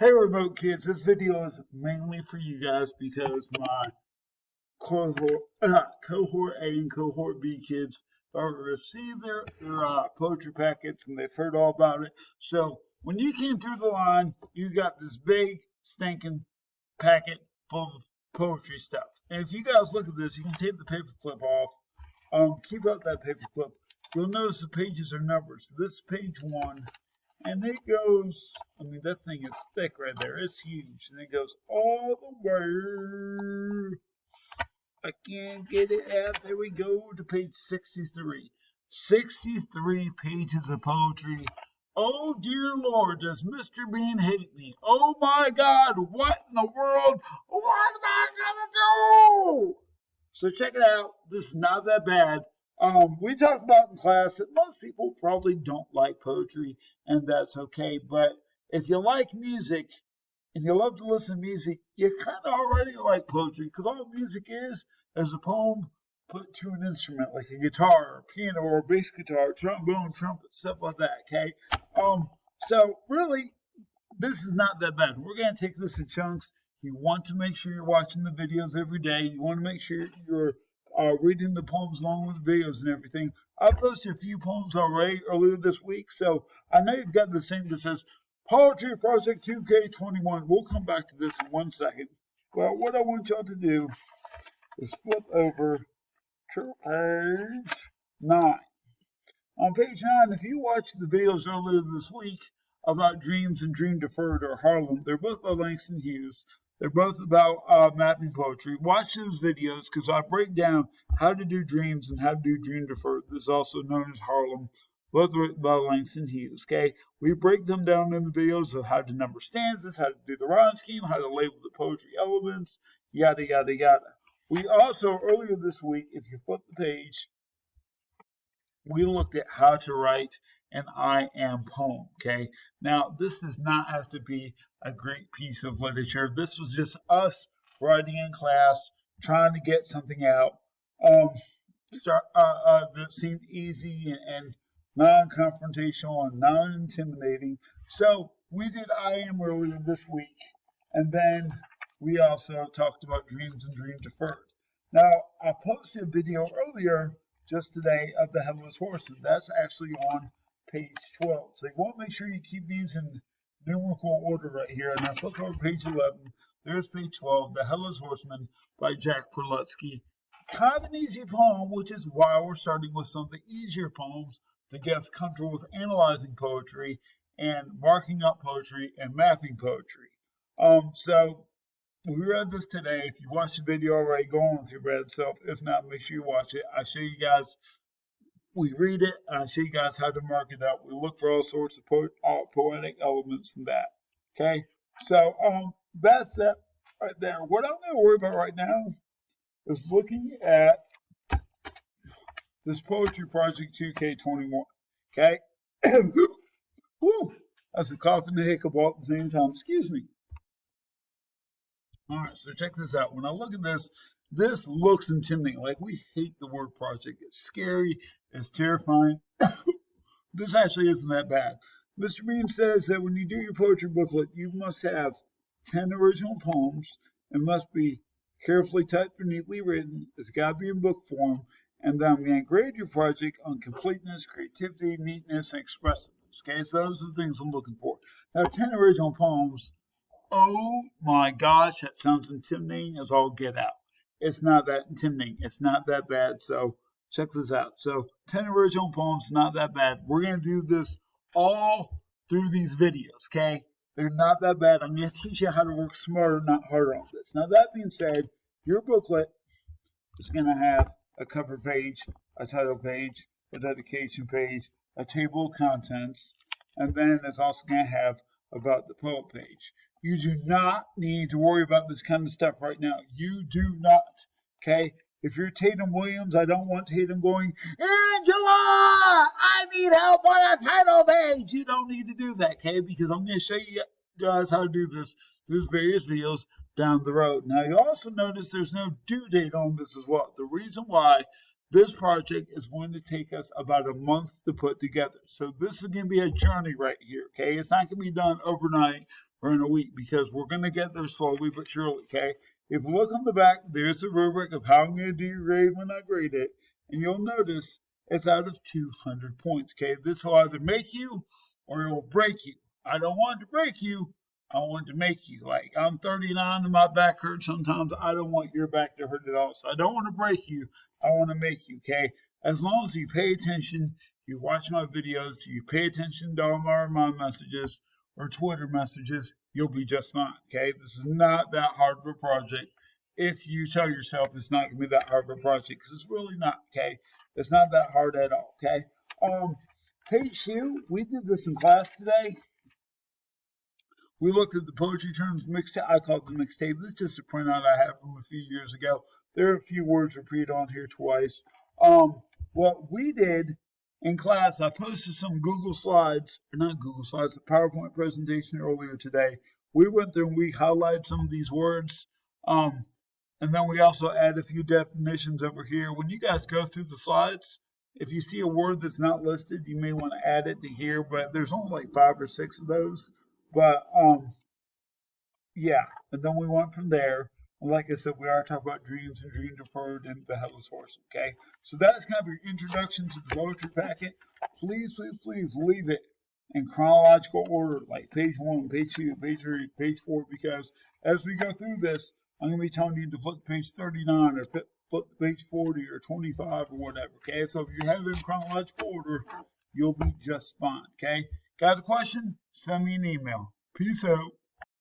Hey remote kids, this video is mainly for you guys because my cohort A and cohort B kids have received their poetry packets and they've heard all about it. So when you came through the line, you got this big stinking packet full of poetry stuff. And if you guys look at this, you can take the paper clip off. Keep up that paper clip. You'll notice the pages are numbered. So this is page 1. And it goes, that thing is thick right there. It's huge. And it goes all the way. I can't get it out. There we go to page 63. 63 pages of poetry. Oh, dear Lord, does Mr. Bean hate me? Oh, my God, what in the world? What am I going to do? So check it out. This is not that bad. We talked about in class that most people probably don't like poetry, and that's okay. But if you like music and you love to listen to music, you kind of already like poetry because all music is a poem put to an instrument like a guitar, or a piano, or a bass guitar, trombone, trumpet, stuff like that. Okay. So really, this is not that bad. We're going to take this in chunks. You want to make sure you're watching the videos every day. You want to make sure you're reading the poems along with the videos and everything. I posted a few poems already earlier this week, so I know you've got the same that says Poetry Project 2K21. We'll come back to this in 1 second. Well, what I want y'all to do is flip over to page 9. On page 9, if you watched the videos earlier this week about Dreams and Dream Deferred or Harlem, they're both by Langston Hughes. They're both about mapping poetry. Watch those videos because I break down how to do dreams and how to do dream deferred. This is also known as Harlem, both written by Langston Hughes. Okay, we break them down in the videos of how to number stanzas, how to do the rhyme scheme, how to label the poetry elements, yada yada yada. We also earlier this week, if you flip the page, we looked at how to write an I am poem. Okay, now this does not have to be a great piece of literature. This was just us writing in class, trying to get something out. That seemed easy and non-confrontational and non-intimidating. So we did I am earlier this week, and then we also talked about dreams and dream deferred. Now I posted a video earlier just today of the Headless Horseman. That's actually on page 12. So you want to make sure you keep these in numerical order right here. And I flip over page 11. There's page 12, The Headless Horseman by Jack Prelutsky. Kind of an easy poem, which is why we're starting with some of the easier poems to get comfortable with analyzing poetry and marking up poetry and mapping poetry. So we read this today. If you watched the video already, go on with your read self. If not, make sure you watch it. I show you guys. We read it, and I show you guys how to mark it up. We look for all sorts of poetic elements in that. Okay? So, that's that right there. What I'm going to worry about right now is looking at this Poetry Project 2K21. Okay? Woo! That's a cough and a hiccup all at the same time. Excuse me. All right, so check this out. When I look at this, this looks intimidating. Like, we hate the word project. It's scary. It's terrifying. This actually isn't that bad. Mr. Bean says that when you do your poetry booklet, you must have 10 original poems. It must be carefully typed or neatly written. It's got to be in book form. And then I'm going to grade your project on completeness, creativity, neatness, and expressiveness. Okay, so those are the things I'm looking for. Now, 10 original poems. Oh my gosh, that sounds intimidating as all get out. It's not that intimidating. It's not that bad. So check this out. So 10 original poems, not that bad. We're going to do this all through these videos, okay? They're not that bad. I'm going to teach you how to work smarter, not harder on this. Now, that being said, your booklet is going to have a cover page, a title page, a dedication page, a table of contents, and then it's also going to have about the poem page. You do not need to worry about this kind of stuff right now. You do not, okay? If you're Tatum Williams, I don't want Tatum going, Angela, I need help on a title page. You don't need to do that, okay? Because I'm going to show you guys how to do this through various videos down the road. Now, you also notice there's no due date on this as well. The reason why this project is going to take us about a month to put together. So this is going to be a journey right here, okay? It's not going to be done overnight. or in a week, because we're going to get there slowly but surely, okay? If you look on the back, there's a rubric of how I'm going to do your grade when I grade it, and you'll notice it's out of 200 points, okay? This will either make you or it will break you. I don't want to break you. I want to make you. Like, I'm 39 and my back hurts sometimes. I don't want your back to hurt at all. So I don't want to break you. I want to make you, okay? As long as you pay attention, you watch my videos, you pay attention to all my messages or Twitter messages, you'll be just fine, okay? This is not that hard of a project. If you tell yourself it's not going to be that hard of a project, because it's really not, okay? It's not that hard at all, okay? Page 2, we did this in class today. We looked at the Poetry Terms mixtape. I call it the mixtape. This is just a printout I have from a few years ago. There are a few words repeated on here twice. What we did in class, I posted some Google Slides, or not Google Slides, a PowerPoint presentation earlier today. We went through and we highlighted some of these words. And then we also add a few definitions over here. When you guys go through the slides, if you see a word that's not listed, you may want to add it to here, but there's only like 5 or 6 of those. But, yeah, and then we went from there. And like I said, we are talking about dreams and dream deferred and the Headless Horse, okay? So that is kind of your introduction to the poetry packet. Please, please, please leave it in chronological order, like page 1, page 2, page 3, page 4, because as we go through this, I'm going to be telling you to flip to page 39 or flip to page 40 or 25 or whatever, okay? So if you have it in chronological order, you'll be just fine, okay? Got a question? Send me an email. Peace out.